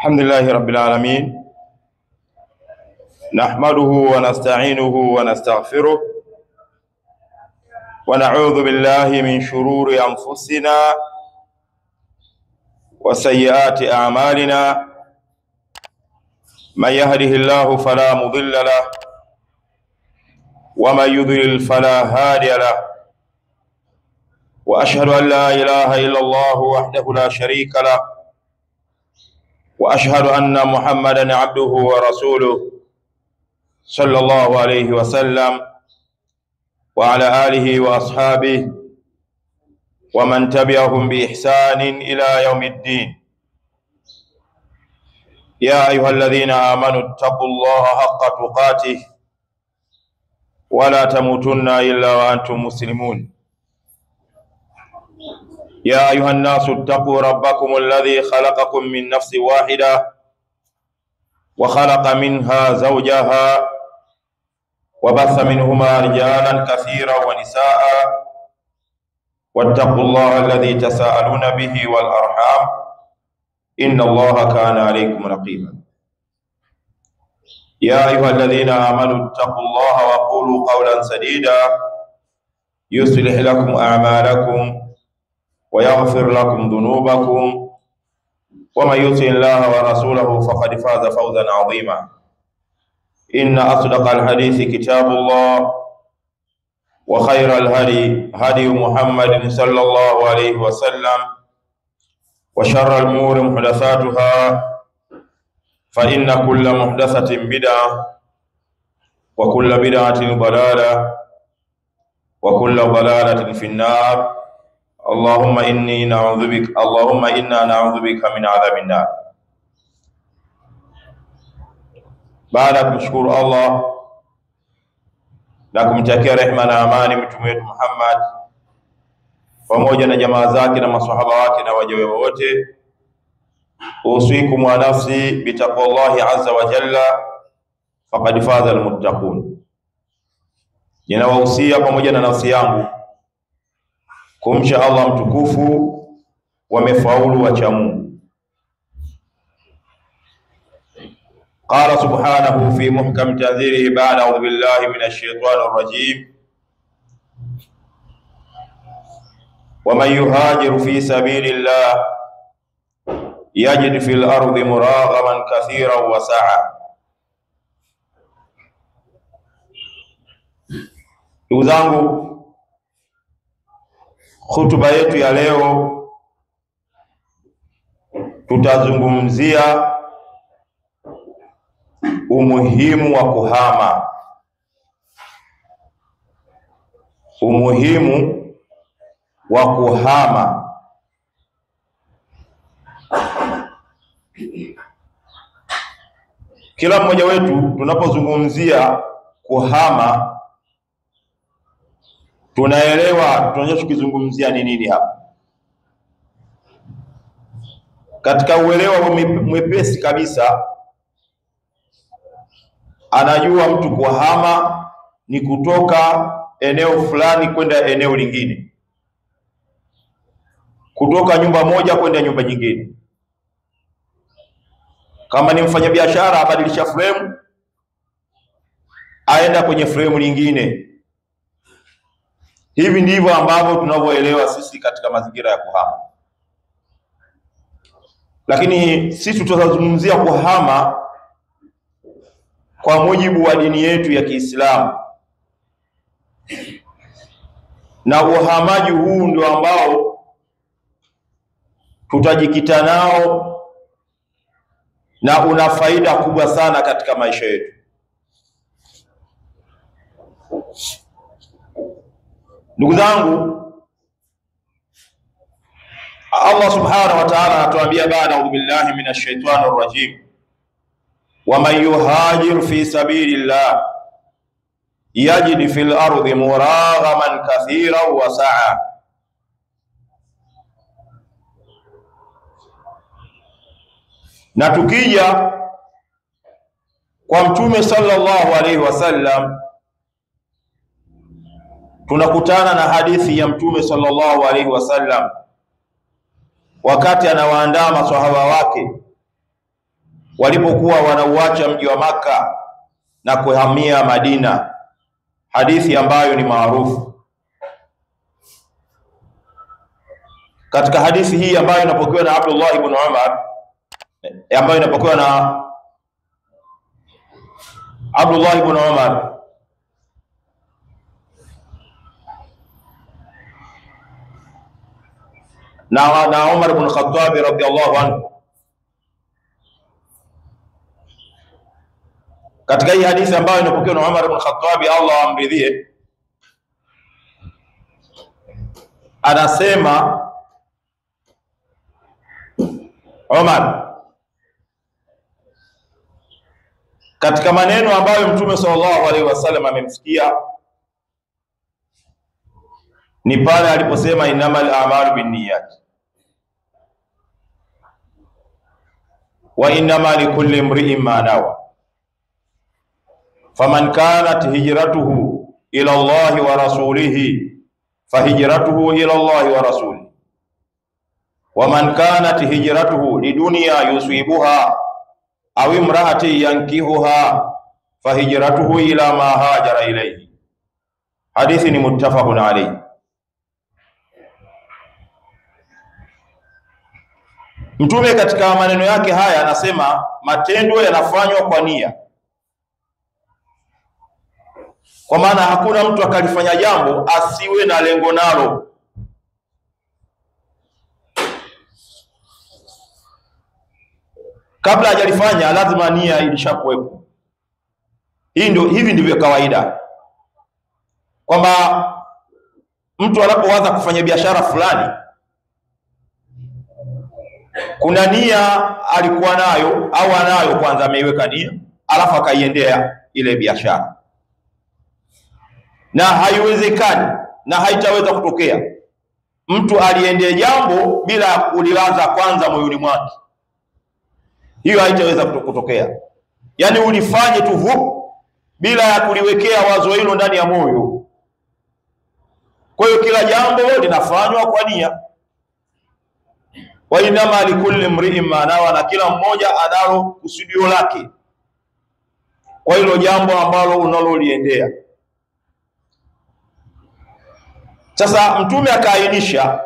الحمد لله رب العالمين، نحمده ونستعينه ونستغفره ونعوذ بالله من شرور أنفسنا وسيئات أعمالنا، من يهده الله فلا مضل له ومن يضلل فلا هادي له، وأشهد أن لا إله إلا الله وحده لا شريك له، وأشهد أن محمدا عبده ورسوله صلى الله عليه وسلم وعلى آله وأصحابه ومن تبعهم بإحسان إلى يوم الدين. يا أيها الذين آمنوا اتقوا الله حق تقاته ولا تموتن إلا وأنتم مسلمون. يا أيها الناس اتقوا ربكم الذي خلقكم من نفس واحدة وخلق منها زوجها وبث منهما رجالا كثيرا ونساء، واتقوا الله الذي تساءلون به والأرحام إن الله كان عليكم رقيبا. يا أيها الذين آمنوا اتقوا الله وقولوا قولا سديدا يصلح لكم أعمالكم ويغفر لكم ذنوبكم، ومن يطع الله ورسوله فقد فاز فوزا عظيما. إن أصدق الحديث كتاب الله، وخير الهدي هدي محمد صلى الله عليه وسلم، وشر الأمور محدثاتها، فإن كل محدثة بدعة وكل بدعة ضلالة وكل ضلالة في النار. اللهم إنا نعوذ بك من عذاب النار. Baada ya kumshukuru Allah na kumtakia rehema na amani mtume wetu Muhammad pamoja na jamaa zake na maswahaba wake na waja wote, usikum wa nafsi bitaqwallahi azza wa jalla faqad faza almuttaqun. Ninawahusia pamoja na nafsi yangu kumcha Allah mtukufu, wamefaulu wacha Mungu. قال سبحانه في محكم تنزيله بعد أعوذ بالله من الشيطان الرجيم: ومن يهاجر في سبيل الله يجد في الأرض مراغما كثيرا وسعة. Ndugu zangu, hutuba yetu ya leo tutazungumzia umuhimu wa kuhama. Umuhimu wa kuhama. Kila mmoja wetu tunapozungumzia kuhama tunaelewa tunachokizungumzia ni nini hapa. Katika uelewa mwepesi kabisa, anajua mtu kuhama ni kutoka eneo fulani kwenda eneo lingine, kutoka nyumba moja kwenda nyumba nyingine. Kama ni mfanyabiashara, abadilisha frame aenda kwenye frame nyingine. Hivi ndivyo ambavyo tunavyoelewa sisi katika mazingira ya kuhama. Lakini sisi tutazungumzia kuhama kwa mujibu wa dini yetu ya Kiislamu, na uhamaji huu ndio ambao tutajikita nao na una faida kubwa sana katika maisha yetu. Ndugu zangu, Allah subhanahu wa ta'ala anatuambia baada a'udhu billahi minash shaitani rrajim: وَمَنْ يُهَاجِرْ فِي سَبِيلِ اللَّهِ يَجِدْ فِي الْأَرْضِ مُرَاغَمًا كَثِيرًا وَسَعًا. Na tukija kwa Mtume sallallahu alaihi wasallam, tunakutana na hadithi ya Mtume sallallahu alaihi wasallam wakati anawaandaa maswahaba wake walipokuwa wanauacha mji wa Makka na kuhamia Madina, hadithi ambayo ni maarufu. Katika hadithi hii ambayo inapokewa na Abdullah ibn Umar, ambayo inapokewa na Abdullah ibn Umar na Umar ibn Khattab radhiyallahu anhu, katika hii hadithi ambayo inapokewa na Umar ibn Khattab, Allah amridhie, anasema Umar katika maneno ambayo Mtume sallallahu alaihi wasallam amemsikia ni pale aliposema innamal a'malu binniyat wa innama likulli imri'in ma nawa faman kanat hijratuhu ila Allahi wa rasulihi fahijratuhu ila Allahi wa rasulihi wa man kanat hijratuhu lidunya yusibuha aw imra'atin yankihuha fahijratuhu ila ma hajara ilayhi. Hadithi ni muttafaqun alayhi. Mtume katika maneno yake haya anasema matendo yanafanywa kwa nia, kwa maana hakuna mtu akalifanya jambo asiwe na lengo nalo. Kabla hajalifanya lazima nia ilishakuwepo. Hivi ndivyo kawaida, kwamba mtu anapoanza kufanya biashara fulani kuna nia alikuwa nayo au anayo, kwanza ameiweka nia alafu akaiendea ile biashara, na haiwezekani na haitaweza kutokea mtu aliendea jambo bila kuliwaza kwanza moyoni mwake. Hiyo haitaweza kutokea, yani ulifanye tu bila ya kuliwekea wazo hilo ndani ya moyo. Kwa hiyo kila jambo linafanywa kwa nia. Wa inama likulli imri'in ma nawa, na kila mmoja analo kusudio lake kwa hilo jambo ambalo unaloliendea. Sasa Mtume akaainisha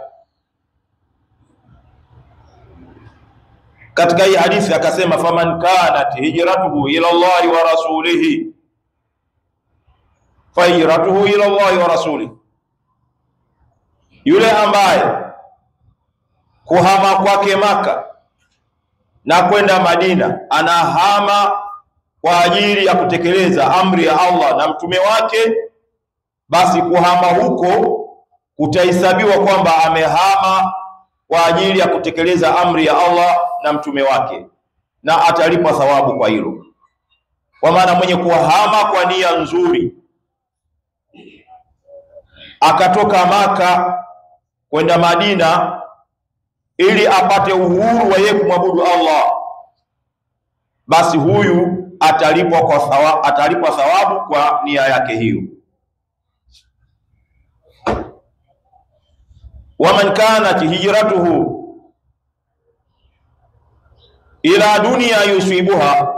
katika hii hadithi akasema faman kanat hijratuhu ila Allahi wa rasulihi fa hijratuhu ila Allahi wa rasulihi, yule ambaye kuhama kwake Maka na kwenda Madina anahama kwa ajili ya kutekeleza amri ya Allah na mtume wake, basi kuhama huko kutahesabiwa kwamba amehama kwa ajili ya kutekeleza amri ya Allah na mtume wake, na atalipwa thawabu kwa hilo. Kwa maana mwenye kuhama kwa nia nzuri akatoka Maka kwenda Madina ili apate uhuru wa yeye kumwabudu Allah, basi huyu atalipwa thawabu kwa nia yake hiyo. Waman kanat hijratuhu ila dunya yusibuha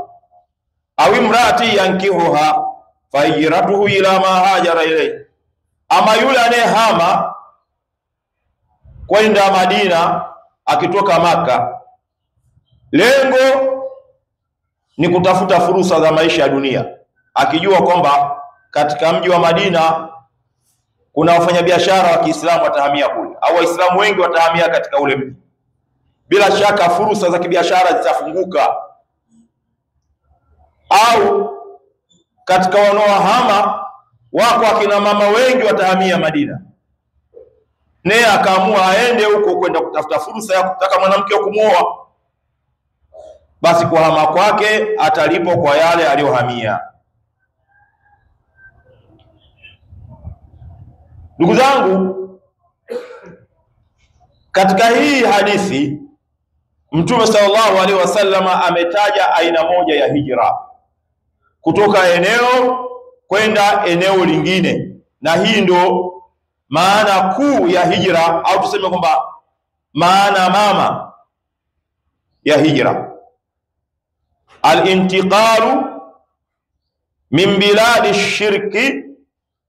aw imraati yankihuha fa hijratuhu ila ma hajara ilayhi, ama yule anayehama kwenda Madina akitoka Maka, lengo ni kutafuta fursa za maisha ya dunia, akijua kwamba katika mji wa Madina kuna wafanyabiashara wa Kiislamu watahamia kule, au Waislamu wengi watahamia katika ule mji. Bila shaka fursa za kibiashara zitafunguka, au katika wanaohama wako akina mama wengi watahamia Madina, naye akaamua aende huko kwenda kutafuta fursa ya kutaka mwanamke wa kumuoa, basi kuhama kwake atalipwa kwa yale aliyohamia. Ndugu zangu, katika hii hadithi Mtume sallallahu alaihi wasallam ametaja aina moja ya hijra, kutoka eneo kwenda eneo lingine, na hii ndo maana kuu ya hijra, au tuseme kwamba maana mama ya hijra. al-intiqalu min biladi shirki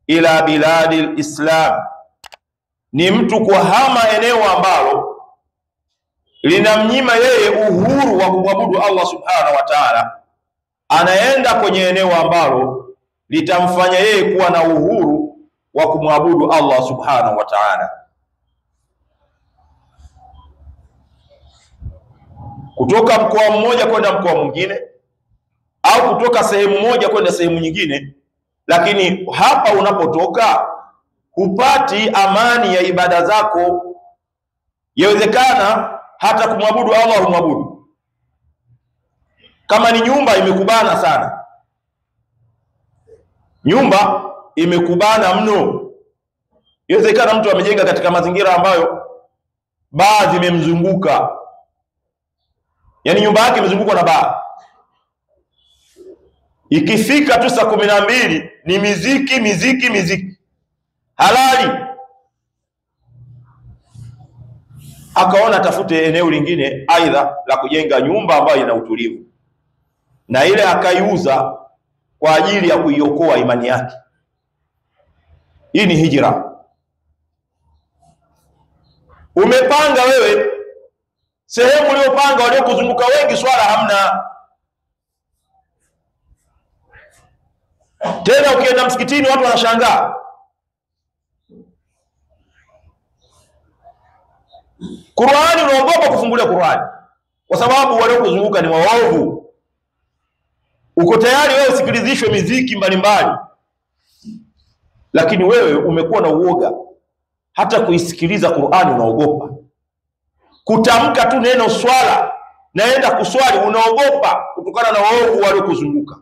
ila biladi al-islam, ni mtu kuhama eneo ambalo linamnyima yeye uhuru wa kumwabudu Allah subhanahu wa ta'ala, anaenda kwenye eneo ambalo litamfanya yeye kuwa na uhuru wa kumwabudu Allah subhanahu wa ta'ala. Kutoka mkoa mmoja kwenda mkoa mwingine, au kutoka sehemu moja kwenda sehemu nyingine, lakini hapa unapotoka hupati amani ya ibada zako. Yawezekana hata kumwabudu Allah humwabudu. Kama ni nyumba imekubana sana, nyumba imekubana mno, yawezekana mtu amejenga katika mazingira ambayo baa zimemzunguka, yani nyumba yake imezungukwa na baa. Ikifika tu saa 12 ni miziki halali. Akaona atafute eneo lingine aidha la kujenga nyumba ambayo ina utulivu, na ile akaiuza kwa ajili ya kuiokoa imani yake. Hii ni hijra. Umepanga wewe sehemu uliyopanga, waliokuzunguka wengi swala hamna. Tena ukienda msikitini watu wanashangaa. Qur'ani unaogopa kufungulia Qur'ani kwa sababu waliokuzunguka ni waovu. Uko tayari wewe usikilizishwe miziki mbalimbali, lakini wewe umekuwa na uoga. Hata kuisikiliza Qur'ani unaogopa. Kutamka tu neno swala, naenda kuswali, unaogopa kutokana na waovu waliokuzunguka.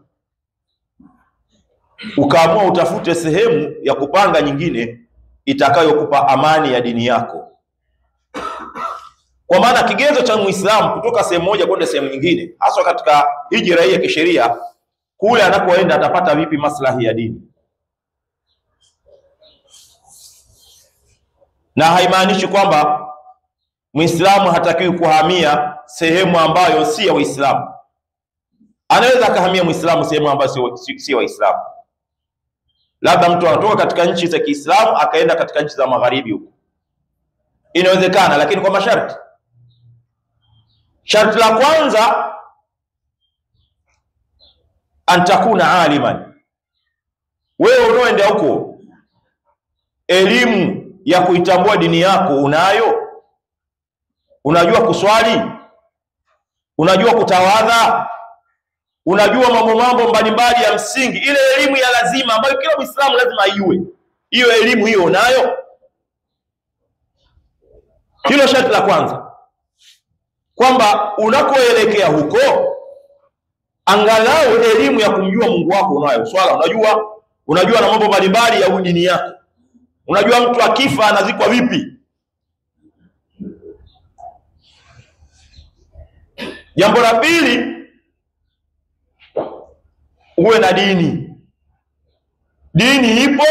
Ukaamua utafute sehemu ya kupanga nyingine itakayokupa amani ya dini yako. Kwa maana kigezo cha Muislamu kutoka sehemu moja kwenda sehemu nyingine, hasa katika hijra hii ya kisheria, kule anakoenda atapata vipi maslahi ya dini. Na haimaanishi kwamba Muislamu hatakiwi kuhamia sehemu ambayo si ya Waislamu. Anaweza akahamia Muislamu sehemu ambayo si ya Waislamu. Labda mtu anatoka katika nchi za Kiislamu akaenda katika nchi za magharibi huko, inawezekana, lakini kwa masharti. Sharti la kwanza, antakuna aliman. Wewe unaoenda huko, elimu ya kuitambua dini yako unayo? Unajua kuswali? Unajua kutawadha? Unajua mambo mbalimbali ya msingi, ile elimu ya lazima ambayo kila Muislamu lazima aiwe. Hiyo elimu hiyo unayo? Hilo sharti la kwanza, kwamba unakoelekea huko angalau elimu ya kumjua Mungu wako unayo. Swala unajua na mambo mbalimbali ya dini yako. Unajua mtu akifa anazikwa vipi. Jambo la pili, uwe na dini. Dini ipo.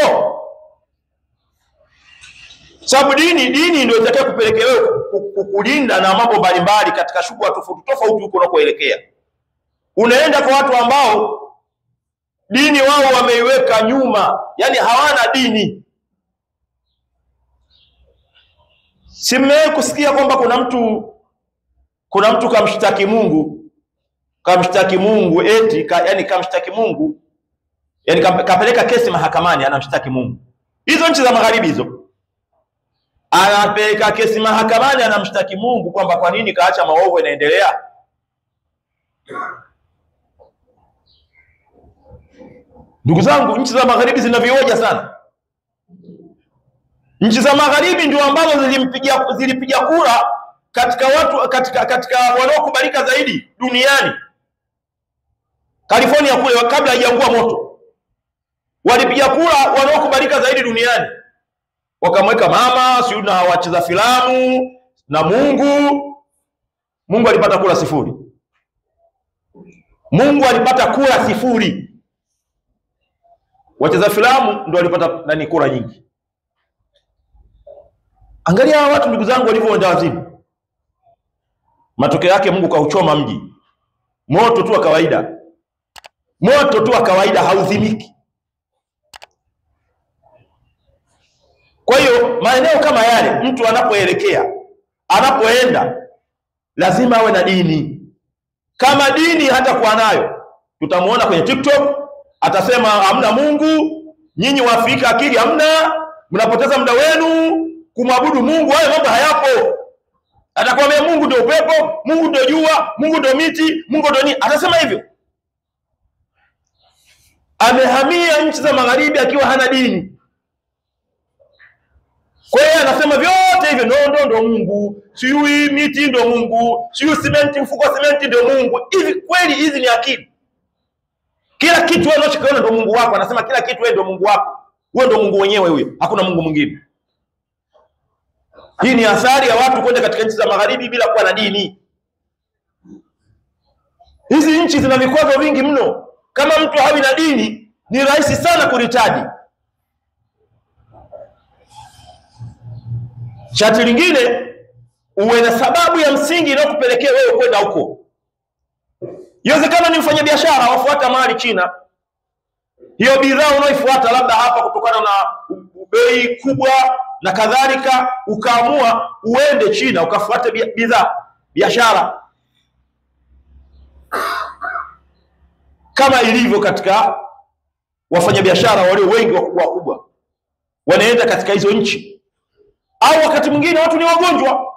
Sababu dini ndio itakayo kupelekea wewe kukulinda na mambo mbalimbali katika shughuli tofauti huko unakoelekea. Unaenda kwa watu ambao dini wao wameiweka nyuma, yani hawana dini. Simewahi kusikia kwamba kuna mtu kamshtaki Mungu eti kamshtaki Mungu, yani kapeleka kesi mahakamani, anamshtaki Mungu. Hizo nchi za magharibi hizo, anapeleka kesi mahakamani, anamshtaki Mungu kwamba kwa nini kaacha maovu yanaendelea. Ndugu zangu, nchi za magharibi zinavioja sana. Nchi za magharibi ndio ambazo zilipiga kura katika watu katika wanaokubalika zaidi duniani. California kule, kabla haijaungua moto, walipiga kura wanaokubalika zaidi duniani. Wakamweka mama, sio na wacheza filamu na Mungu alipata kura sifuri. Mungu alipata kura sifuri. Wacheza filamu ndio walipata kura nyingi. Angalia hawa watu, ndugu zangu, walivyoenda wazimu. Matokeo yake Mungu kauchoma mji. moto tu wa kawaida, moto tu wa kawaida hauzimiki. Kwa hiyo maeneo kama yale mtu anapoelekea, anapoenda, lazima awe na dini. Kama dini hata kuwa nayo, tutamuona kwenye TikTok atasema hamna Mungu, nyinyi wa Afrika akili hamna, mnapoteza muda wenu kumwabudu Mungu, hayo mambo hayapo. Atakwambia Mungu ndio upepo, Mungu ndio jua, Mungu ndio miti, Mungu ndio nini. Atasema hivyo. Amehamia nchi za magharibi akiwa hana dini. Kwa hiyo anasema vyote hivyo ndio Mungu, sijui miti ndio Mungu, sijui simenti, mfuko wa simenti ndio Mungu. Hivi kweli hizi ni akili? Kila kitu wewe unachokiona ndio Mungu wako. Anasema kila kitu wewe ndio Mungu wako. Wewe ndio Mungu wenyewe huyo. Hakuna Mungu mwingine. Hii ni athari ya watu kwenda katika nchi za magharibi bila kuwa na dini. Hizi nchi zina vikwazo vingi mno. Kama mtu hawi na dini, ni rahisi sana kuritadi. Sharti lingine, uwe na sababu ya msingi inayokupelekea wewe kwenda huko. Inawezekana ni mfanyabiashara wafuata mali China. Hiyo bidhaa unaoifuata labda hapa kutokana na bei kubwa na kadhalika, ukaamua uende China ukafuate bidhaa, biashara. Kama ilivyo katika wafanyabiashara walio wengi wakubwa wanaenda katika hizo nchi. Au wakati mwingine watu ni wagonjwa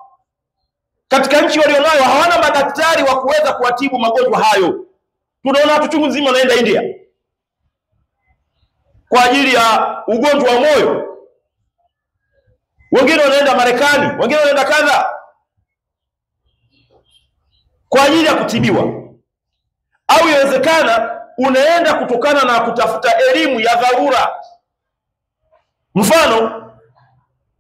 katika nchi walionayo, hawana madaktari wa kuweza kuwatibu magonjwa hayo. Tunaona watu chungu nzima wanaenda India kwa ajili ya ugonjwa wa moyo, wengine wanaenda Marekani, wengine wanaenda kadha kwa ajili ya kutibiwa. Au inawezekana unaenda kutokana na kutafuta elimu ya dharura. Mfano,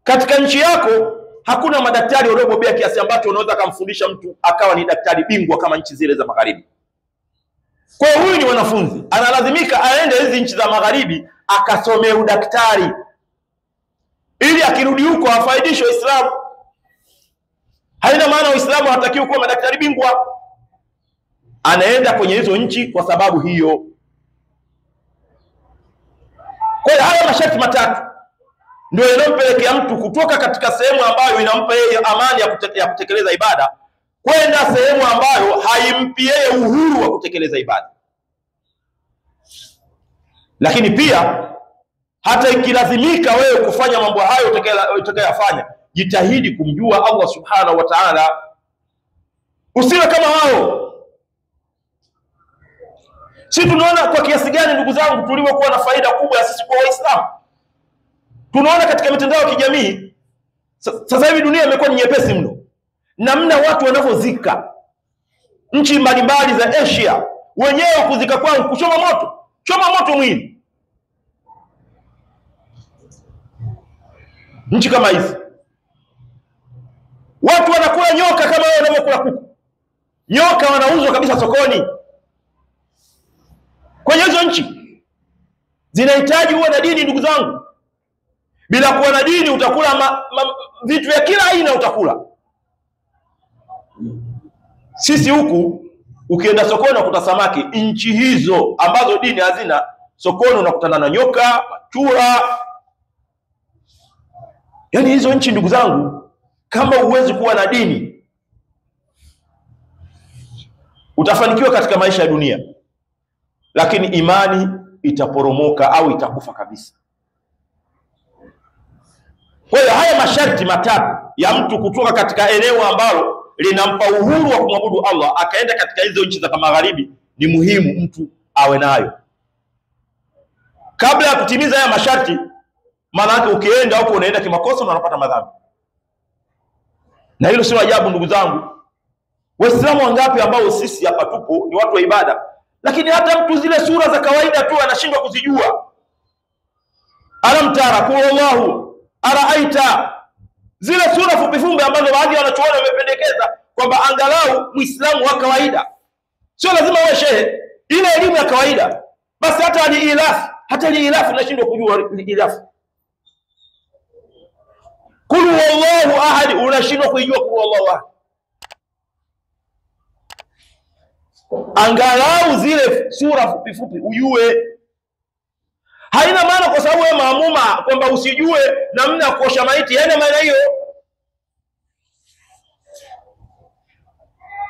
katika nchi yako hakuna madaktari waliobobea kiasi ambacho unaweza kumfundisha mtu akawa ni daktari bingwa kama nchi zile za magharibi. Kwa hiyo huyu ni mwanafunzi, analazimika aende hizi nchi za magharibi akasomee udaktari ili akirudi huko afaidishe Uislamu. Haina maana Uislamu hatakiwi kuwa madaktari bingwa. Anaenda kwenye hizo nchi kwa sababu hiyo. Kwa hiyo haya masharti matatu ndio yanayompelekea mtu kutoka katika sehemu ambayo inampa yeye amani ya kutekeleza ibada kwenda sehemu ambayo haimpi yeye uhuru wa kutekeleza ibada. Lakini pia hata ikilazimika wewe kufanya mambo hayo utakayofanya, jitahidi kumjua Allah subhanahu wa ta'ala. Usiwe kama wao. Sisi tunaona kwa kiasi gani ndugu zangu tulivyokuwa na faida kubwa ya sisi kwa Waislamu. Tunaona katika mitandao ya kijamii sasa hivi dunia imekuwa ni nyepesi mno. Namna watu wanavyozika nchi mbalimbali za Asia, wenyewe kuzika kwao kuchoma moto, choma moto mwili. Nchi kama hizi watu wanakula nyoka kama wao wanavyokula kuku. Nyoka wanauzwa kabisa sokoni. Kwenye hizo nchi zinahitaji uwe na dini ndugu zangu. Bila kuwa na dini utakula vitu vya kila aina utakula. Sisi huku ukienda sokoni unakuta samaki. Nchi hizo ambazo dini hazina, sokoni unakutana na nyoka, chura. Yaani hizo nchi ndugu zangu, kama uwezi kuwa na dini, utafanikiwa katika maisha ya dunia, lakini imani itaporomoka au itakufa kabisa. Kwa hiyo haya masharti matatu ya mtu kutoka katika eneo ambalo linampa uhuru wa kumwabudu Allah akaenda katika hizo nchi za magharibi ni muhimu mtu awe nayo. Kabla ya kutimiza haya masharti, maana yake ukienda huko unaenda kimakosa na unapata madhambi. Na hilo sio ajabu ndugu zangu. Waislamu wangapi ambao sisi hapa tupo ni watu wa ibada, lakini hata mtu zile sura za kawaida tu anashindwa kuzijua. Alam tara qul Allahu araaita, zile sura fupi ambazo baadhi ya wanachuoni wamependekeza kwamba angalau Muislamu wa kawaida, sio lazima uwe shehe, ile elimu ya kawaida basi. Hata al-ilaf unashindwa kujua al-ilaf. Qul huwallahu ahad unashindwa kujua qul huwallahu ahad. angalau zile sura fupi fupi ujue. Haina maana kwa sababu wewe maamuma kwamba usijue namna ya kuosha maiti, haina maana hiyo.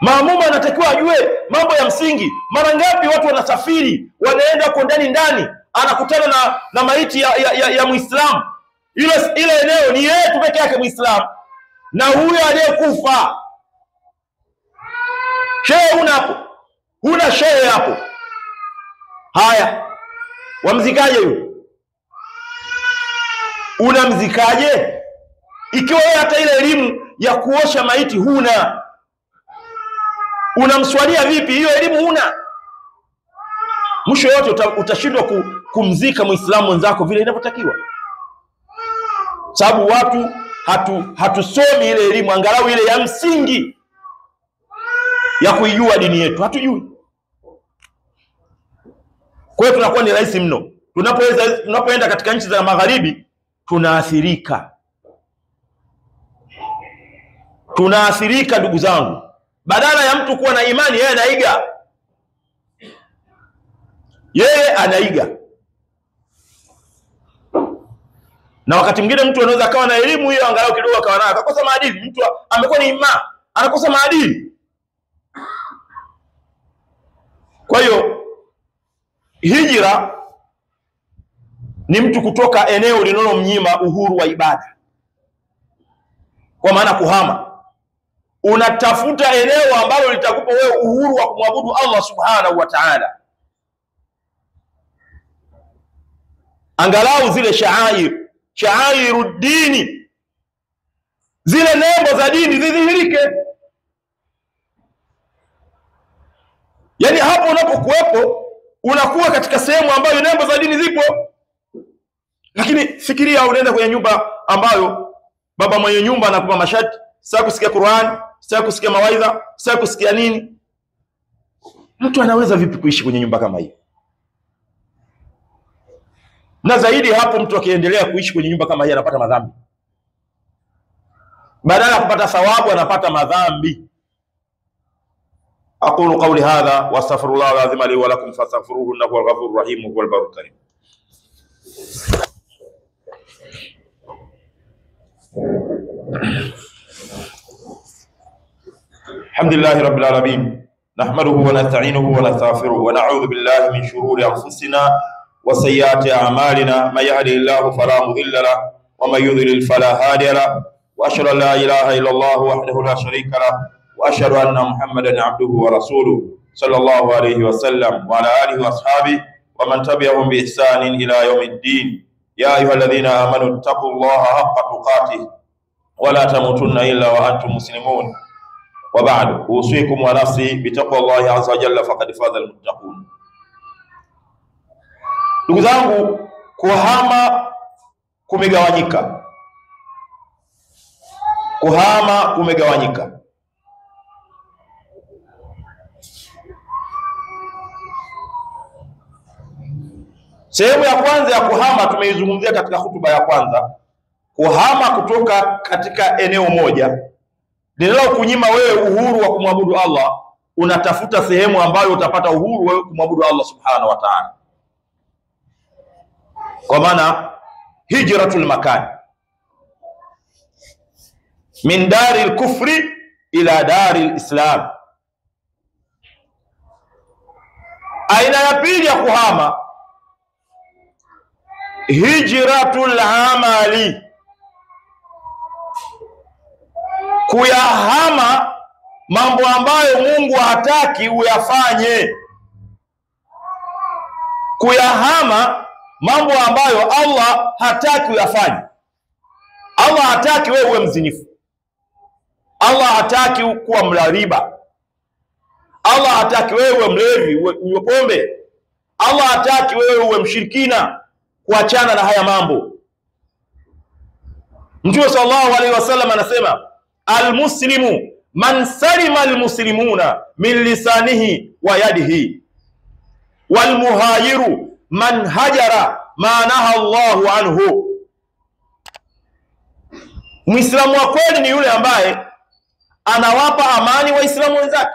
Maamuma anatakiwa ajue mambo ya msingi. Mara ngapi watu wanasafiri, wanaenda huko ndani, anakutana na maiti ya Muislamu. Ile eneo ni yeye tu peke yake Muislamu na huyo aliyekufa. Shehe una hapo, huna shehe hapo. Haya, wamzikaje huyo? Unamzikaje ikiwa wewe hata ile elimu ya kuosha maiti huna? Unamswalia vipi? Hiyo elimu huna. Mwisho yote utashindwa kumzika Muislamu mwenzako vile inavyotakiwa, sababu watu hatusomi ile elimu angalau ile ya msingi ya kuijua dini yetu, hatujui. Kwa hiyo tunakuwa ni rahisi mno tunapoenda katika nchi za magharibi, tunaathirika ndugu zangu. Badala ya mtu kuwa na imani, yeye anaiga. Na wakati mwingine mtu anaweza akawa na elimu hiyo angalau kidogo akawa nayo, akakosa maadili. Mtu amekuwa ni imam, anakosa maadili. Kwa hiyo hijra ni mtu kutoka eneo linalomnyima uhuru wa ibada, kwa maana kuhama. Unatafuta eneo ambalo litakupa wewe uhuru wa kumwabudu Allah subhanahu wa ta'ala. Angalau zile sha'airu dini, zile nembo za dini zidhihirike. Yaani hapo unapokuwepo unakuwa katika sehemu ambayo nembo za dini zipo. Lakini fikiria unaenda kwenye nyumba ambayo baba mwenye nyumba anakupa masharti, sasa kusikia Qur'an, sasa kusikia mawaidha, sasa kusikia nini. Mtu anaweza vipi kuishi kwenye nyumba kama hiyo? Na zaidi hapo, mtu akiendelea kuishi kwenye nyumba kama hii anapata madhambi. Badala ya kupata thawabu anapata madhambi. Aqulu qawli hadha wa astaghfirullah alazim li wa lakum fastaghfiruhu innahu huwal ghafurur rahim wa huwal barrul karim. Alhamdulillahi rabbil alamin, nahmaduhu wa nasta'inuhu wa nastaghfiruhu wa na'udhu billahi min shururi anfusina wa sayyiati a'malina, man yahdihillahu fala mudilla lahu wa man yudlil fala hadiya lahu, wa ashhadu an la ilaha illa Allah wahdahu la sharika lahu wa ashhadu anna Muhammadan abduhu wa rasuluhu sallallahu alayhi wa sallam wa ala alihi wa ashabihi wa man tabi'ahum bi ihsanin ila yawmiddin. Ya ayyuhalladhina amanu taqullaha haqqa tuqatih wa la tamutunna illa wa antum muslimun. Wa ba'du, usikum wa nafsi bitaqwallahi azza wa jalla faqad faza almuttaqun. Ndugu zangu, kuhama kumegawanyika. Sehemu ya kwanza ya kuhama tumeizungumzia katika hutuba ya kwanza. Kuhama kutoka katika eneo moja linalokunyima wewe uhuru wa kumwabudu Allah, unatafuta sehemu ambayo utapata uhuru wewe kumwabudu Allah subhanahu wa ta'ala. Kwa maana hijratul makan min daril kufri ila daril islam. Aina ya pili ya kuhama, hijratul amali, kuyahama mambo ambayo Mungu hataki uyafanye, kuyahama mambo ambayo Allah hataki uyafanye. Allah hataki wewe uwe mzinifu, Allah hataki kuwa mla riba, Allah hataki wewe uwe mlevi, uwe pombe, Allah hataki wewe uwe mshirikina. Kuachana na haya mambo. Mtume sallallahu alaihi wasallam anasema, almuslimu man salima almuslimuna min lisanihi wa yadihi, wal muhajiru man hajara ma naha Allahu anhu. Muislamu wa kweli ni yule ambaye anawapa amani waislamu wenzake,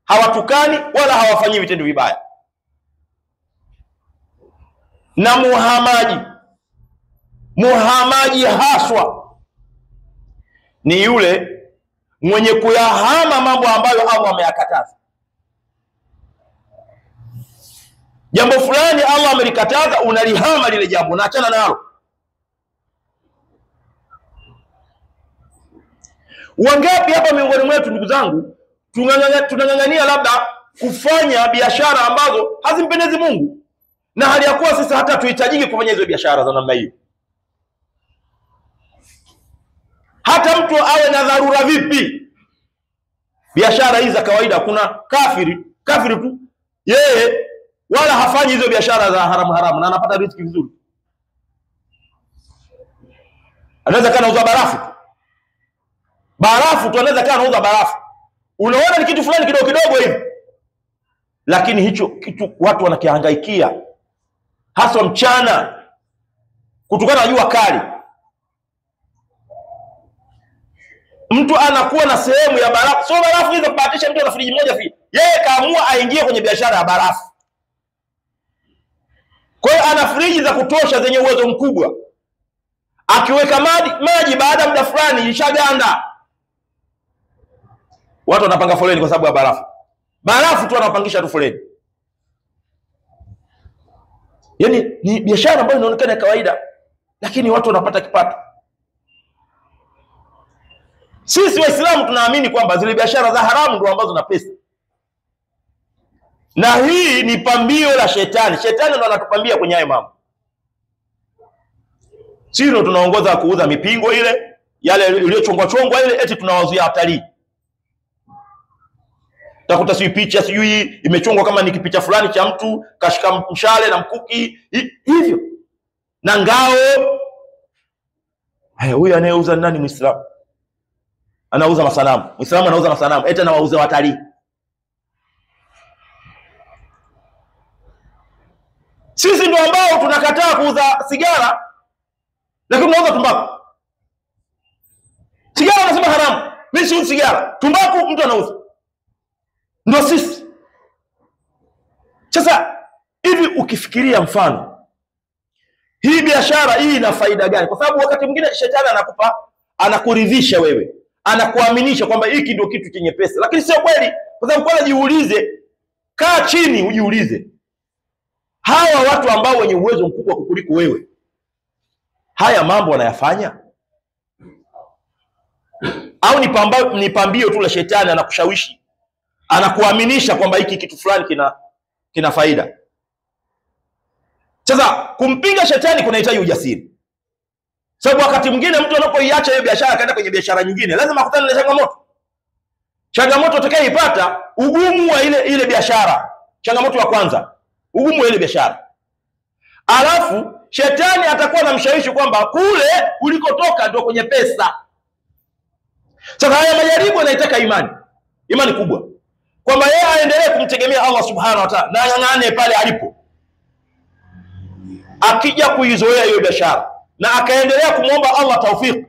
hawatukani wala hawafanyi vitendo vibaya. Na muhamaji haswa ni yule mwenye kuyahama mambo ambayo Allah ameyakataza. Jambo fulani Allah amelikataza, unalihama lile jambo na achana nalo. Wangapi hapa miongoni mwetu ndugu zangu tunang'ang'ania labda kufanya biashara ambazo hazimpendezi Mungu, na hali ya kuwa sisi hata tuhitajiki kufanya hizo biashara za namna hiyo. Hata mtu awe na dharura vipi, biashara hizi za kawaida, kuna kafiri tu yeye wala hafanyi hizo biashara za haramu na anapata riziki vizuri. Anaweza kana uza barafu tu, anaweza kana uza barafu. Unaona ni kitu fulani kidogo hivi, lakini hicho kitu watu wanakihangaikia hasa mchana kutokana na jua kali. Mtu anakuwa na sehemu ya barafu, sio barafu hizo kubahatisha mtu ana friji moja fi. Yeye kaamua aingie kwenye biashara ya barafu. Kwa hiyo ana friji za kutosha zenye uwezo mkubwa. Akiweka maji baada muda fulani ishaganda. Watu wanapanga foleni kwa sababu ya barafu. Barafu tu wanapangisha tu foleni. Yaani ni biashara ambayo inaonekana kawaida, lakini watu wanapata kipato. Sisi Waislamu tunaamini kwamba zile biashara za haramu ndio ambazo zina pesa. Na hii ni pambio la shetani. Shetani ndo anatupambia kwenye hayo mambo. Sisi ndo tunaongoza kuuza mipingo ile, yale iliyochongwa ile, eti tunawazuia watalii. Takuta sijui picha sijui imechongwa kama ni kipicha fulani cha mtu kashika mshale na mkuki hivyo na ngao. Huyu anayeuza nani? Muislamu anauza masanamu. Muislamu anauza masanamu, eti anawauza watalii. Sisi ndio ambao tunakataa kuuza sigara, lakini tunauza tumbaku. Sigara wanasema haramu, mimi siuzi sigara. Tumbaku mtu anauza. Ndio sisi. Sasa hivi ukifikiria mfano, hii biashara hii ina faida gani? Kwa sababu wakati mwingine shetani anakuridhisha wewe, anakuaminisha kwamba hiki ndio kitu chenye pesa, lakini sio kweli. Kwa sababu kwanza jiulize, kaa chini ujiulize, hawa watu ambao wenye uwezo mkubwa kukuliko wewe, haya mambo wanayafanya au ni pambio tu la shetani? Anakushawishi, anakuaminisha kwamba hiki kitu fulani kina faida. Sasa kumpinga shetani kunahitaji ujasiri. Sababu wakati mwingine mtu anapoiacha hiyo biashara akaenda kwenye biashara nyingine, lazima akutane na changamoto. Changamoto utakayoipata, ugumu wa ile biashara. Changamoto ya kwanza, ugumu wa ile biashara. Alafu shetani atakuwa na mshawishi kwamba kule ulikotoka ndio kwenye pesa. Sasa haya majaribu yanahitaji imani kubwa, kwamba yeye aendelee kumtegemea Allah subhanahu wa ta'ala na ng'ang'ane pale alipo. Akija kuizoea hiyo biashara na akaendelea kumwomba Allah tawfik,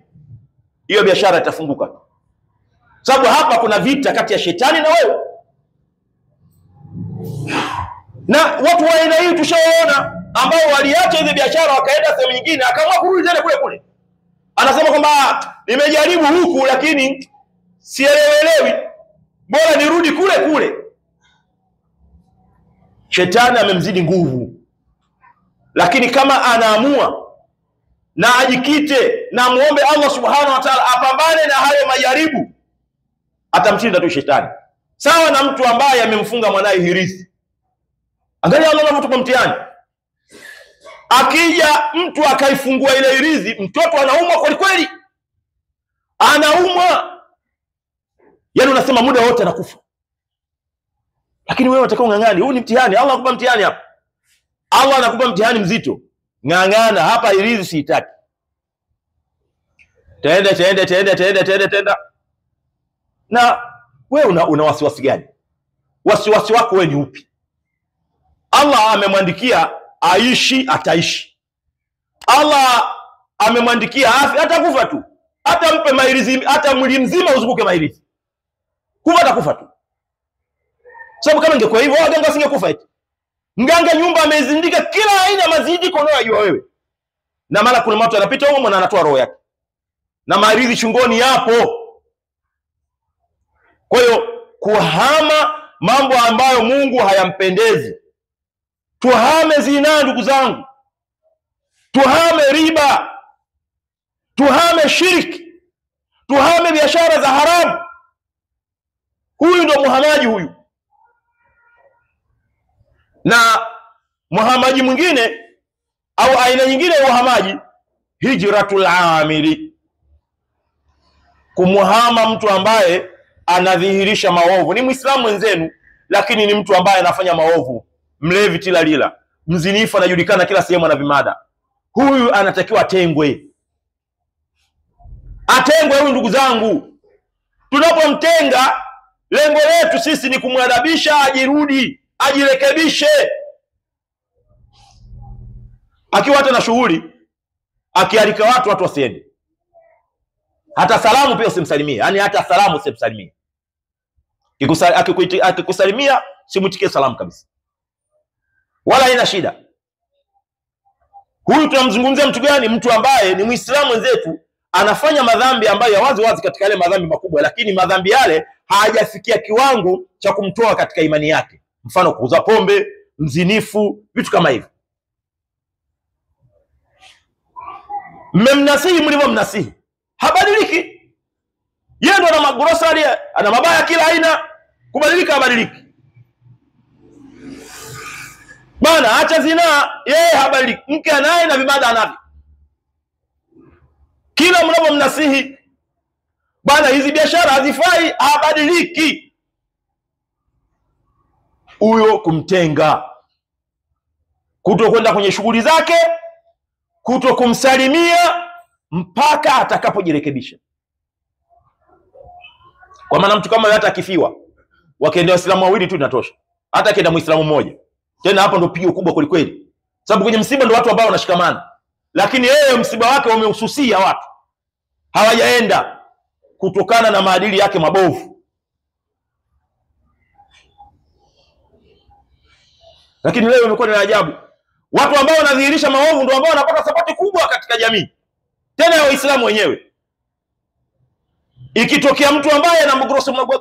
hiyo biashara itafunguka. Sababu hapa kuna vita kati ya shetani na wewe. Na watu wa aina hii tushaona ambao waliacha hizo biashara wakaenda sehemu nyingine, akaamua kurudi tena kule. Anasema kwamba nimejaribu huku lakini sielewelewi, bora nirudi kule. Shetani amemzidi nguvu. Lakini kama anaamua na ajikite na muombe Allah subhanahu wa ta'ala apambane na hayo majaribu, atamshinda tu shetani. Sawa na mtu ambaye amemfunga mwanae hirizi. Angalia Allah anavyotupa mtihani. Akija mtu akaifungua ile hirizi, mtoto anaumwa kweli kweli. Anaumwa. Yaani unasema muda wote anakufa. Lakini wewe unataka ung'ang'ane. Huu ni mtihani. Allah anakupa mtihani hapa. Allah anakupa mtihani mzito. Ng'ang'ana hapa, hirizi siitaki. Tenda. Na wewe una wasiwasi gani? Wasiwasi wako wewe ni upi? Allah amemwandikia aishi, ataishi. Allah amemwandikia afya, atakufa tu. Hata mpe mailizi, hata mwili mzima uzunguke mailizi, kufa atakufa tu. Sababu kama ingekuwa hivyo waganga wasingekufa eti. Mganga nyumba amezindika kila aina mazindiko unayojua wewe. Na mara kuna mtu anapita huko na anatoa roho yake. Na maridhi shingoni yapo. Kwa hiyo kuhama mambo ambayo Mungu hayampendezi. Tuhame zina ndugu zangu. Tuhame riba. Tuhame shirki. Tuhame biashara za haramu. Huyu ndo muhamaji huyu. Na muhamaji mwingine au aina nyingine ya uhamaji, hijratul amili. Kumuhama mtu ambaye anadhihirisha maovu. Ni Muislamu mwenzenu lakini ni mtu ambaye anafanya maovu. Mlevi tilalila, mzinifu anajulikana kila sehemu na vimada. Huyu anatakiwa atengwe. Atengwe huyu ndugu zangu. Tunapomtenga, lengo letu sisi ni kumwadabisha ajirudi, ajirekebishe. Akiwa hata na shughuli, akialika watu wasiende. Hata salamu pia usimsalimie. Yaani hata salamu usimsalimie. Akikusalimia simwitikie salamu kabisa. Wala haina shida. Huyu tunamzungumzia mtu gani? Mtu ambaye ni Muislamu wenzetu, anafanya madhambi ambayo ya wazi wazi katika yale madhambi makubwa, lakini madhambi yale hajafikia kiwango cha kumtoa katika imani yake. Mfano kuuza pombe, mzinifu, vitu kama hivyo. Mmemnasihi mlivyomnasihi, habadiliki. Yeye ndo ana magrosari, ana mabaya kila aina, kubadilika habadiliki. Bana acha zina, yeye habadiliki. Mke anaye na vibada anavyo. Kila mnavyomnasihi, bana hizi biashara hazifai, habadiliki. Huyo kumtenga. Kutokwenda kwenye shughuli zake, kutokumsalimia mpaka atakapojirekebisha. Kwa maana mtu kama hata akifiwa, wakienda Waislamu wawili tu inatosha. Hata akienda Muislamu mmoja. Tena hapo ndo pigo kubwa kweli kweli. Sababu kwenye msiba ndo watu ambao wanashikamana. Lakini yeye msiba wake wamehususia watu. Hawajaenda kutokana na maadili yake mabovu. Lakini leo imekuwa ni ajabu. Watu ambao wanadhihirisha maovu ndio ambao wanapata sapoti kubwa katika jamii. Tena ya Waislamu wenyewe. Ikitokea mtu ambaye ana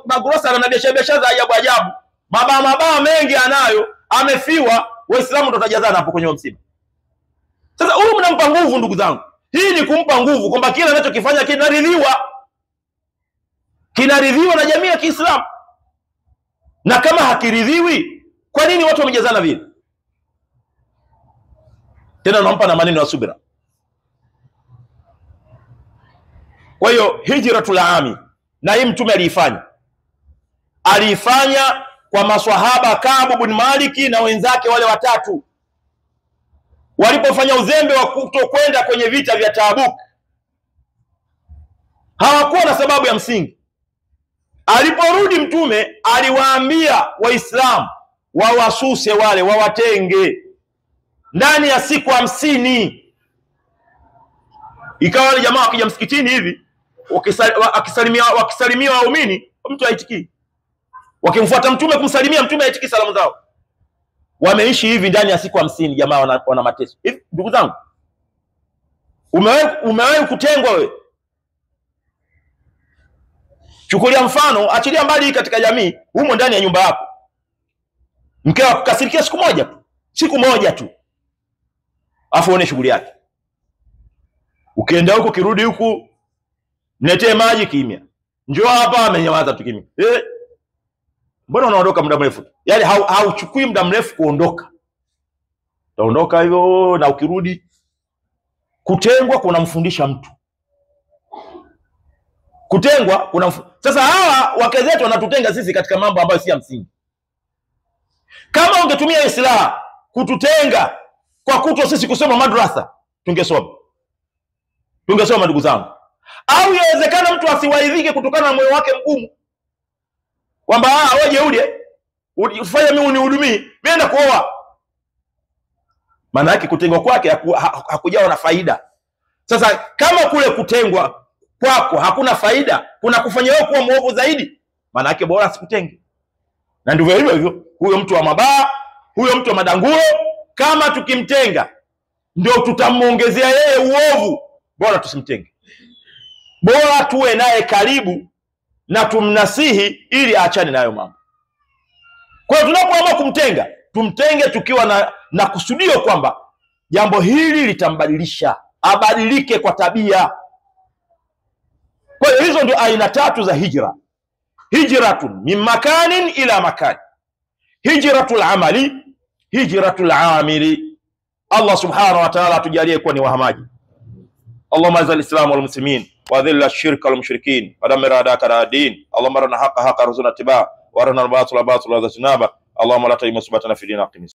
magrosa na biashara za ajabu, mabaa mengi anayo, amefiwa, Waislamu ndo tajazana hapo kwenye msiba. Sasa huyu mnampa nguvu ndugu zangu. Hii ni kumpa nguvu kwamba kila anachokifanya kinaridhiwa. Kinaridhiwa na jamii ya Kiislamu. Na kama hakiridhiwi, kwa nini watu wamejazana vile? Tena unampa na maneno ya subira. Kwa hiyo hijratul ami, na hii mtume aliifanya kwa maswahaba Ka'b bin Maliki na wenzake wale watatu. Walipofanya uzembe wa kutokwenda kwenye vita vya Tabuk, hawakuwa na sababu ya msingi. Aliporudi mtume aliwaambia Waislamu wawasuse wale, wawatenge ndani ya siku 50. Ikawa wale jamaa wakija msikitini hivi, wakisalimia waumini, mtu haitikii. Wakimfuata mtume kumsalimia, mtume haitikii salamu zao. Wameishi hivi ndani ya siku 50, jamaa wana mateso. Hivi ndugu zangu, umewahi kutengwa wewe? Chukulia mfano, achilia mbali katika jamii, humo ndani ya nyumba yako. Mkeo akukasirikia siku moja tu. Afu uone shughuli yake. Ukienda huko kirudi huku, niletee maji, kimya. Njoo hapa, amenyamaza tu kimya. Mbona unaondoka muda mrefu? Yaani hauchukui muda mrefu kuondoka. Utaondoka hivyo na ukirudi. Kutengwa kunamfundisha mtu. Sasa hawa wake zetu wanatutenga sisi katika mambo ambayo si ya msingi. Kama ungetumia islaha kututenga kwa kuto sisi kusoma madrasa, tungesoma ndugu zangu. Au inawezekana mtu asiwaidhike kutokana na moyo wake mgumu, kwamba wewe ufanye mimi unihudumie, mimi naenda kuoa. Maana yake kutengwa kwake hakujawa na faida. Sasa kama kule kutengwa kwako hakuna faida, kuna kufanya wewe kuwa mwovu zaidi, maana yake bora sikutenge. Na ndivyo hivyo huyo mtu wa mabaa, huyo mtu wa madanguro, kama tukimtenga ndio tutamuongezea yeye uovu, bora tusimtenge. Bora tuwe naye karibu na tumnasihi ili aachane nayo mambo. Kwa hiyo tunapoamua kumtenga, tumtenge tukiwa na kusudio kwamba jambo hili litambadilisha, abadilike kwa tabia. Kwa hiyo hizo ndio aina tatu za hijra. Hijratun min makanin ila makan, hijratul amali, hijratul amili. Allah subhanahu wa ta'ala atujalie kuwa ni wahamaji. Allahumma azil al-islam wal muslimin wa dhil ash-shirka wal mushrikin wa dammir a'daka ad-din. Allahumma arina haqqa haqqa warzuqna ittiba'a wa arina al-batila batila warzuqna ijtinaba. Allahumma la taj'al musibatan fi dinina.